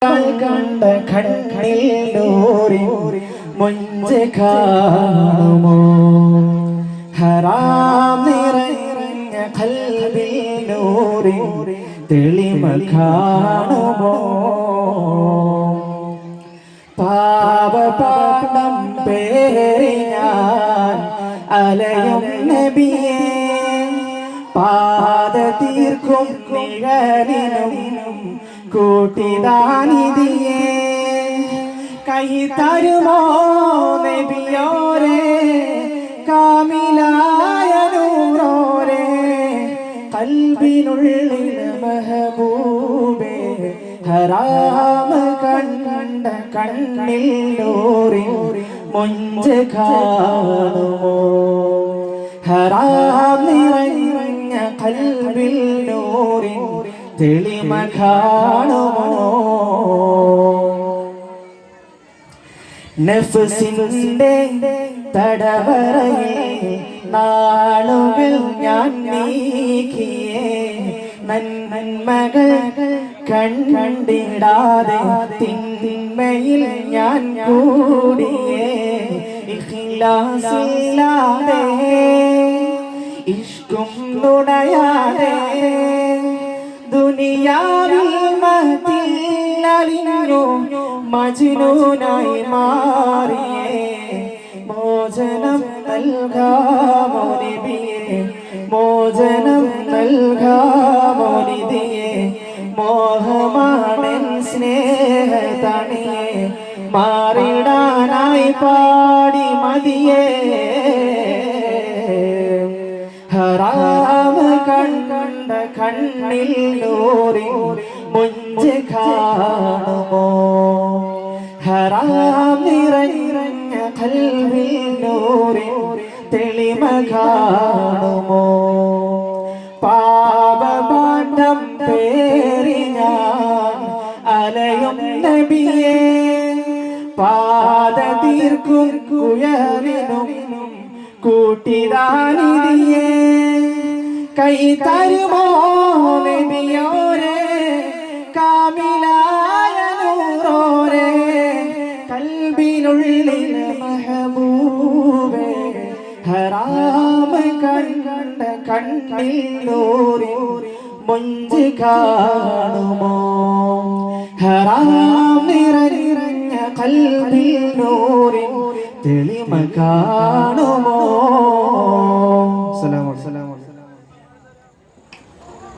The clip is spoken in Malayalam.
കണ്ട കണ്ണിൽ നൂറി മുഞ്ച് കാണുമോ ഹറാം നിറഞ്ഞ ഖൽബിൽ നൂറി തെളിമ കാണുമോ പാപപാഠം പേറി ഞാൻ അലയും നബിയേ പാദ തീർക്കും നിഴലിനും കൂട്ടിദാനിധിയേ കൈ തരുമോ നബിയോരേ കാമിലായ നൂറോരേ ഖൽബിനുള്ളിൽ മെഹബൂബേ ഹറാം കണ്ട കണ്ണിൽ നൂറി മുഞ്ച് കാണുമോ ഹറാം നിറഞ്ഞ ഖൽബിൽ നൂറി തെളിമ കാണുമോ നഫ്സിന്റെ തടവറയിൽ നാളുകൾ ഞാൻ നീക്കിയേ നന്മകൾ കണ്ടിടാതെ തിന്മയിൽ ഞാൻ കൂടിയേ ഇഖ്ലാസില്ലാതെ ഇഷ്കും നുണയാതെ ദുനിയാവിൽ മഹതില്ലലിഞ്ഞു മജ്നൂനായി മാറിയേ മോചനം നൽകാമോ നബിയേ മോചനം നൽകാമോ നിധിയേ മോഹമാണൻ സ്നേഹതണിയേ മാറിടാനായി പാടി മതിയേ ഹറാം കണ്ട കണ്ണിൽ നൂറി മുഞ്ച് കാണുമോ ഹറാം നിറഞ്ഞ ഖൽബിൽ നൂറി തെളിമ കാണുമോ പാപപാഠം പേറി ഞാൻ അലയും നബിയേ പാദ തീർക്കും കുയറിനും കൂട്ടിദാനിധിയേ കൈ തരുമോ നബിയോരേ കാമിലായ നൂറോരേ ഖൽബിനുള്ളിൽ മെഹബൂബേ ഹറാം കണ്ട കണ്ണിൽ നൂറി മുഞ്ച് കാണുമോ ഹറാം നിറഞ്ഞ ഖൽബിൽ നൂറി തെളിമ കാണുമോ.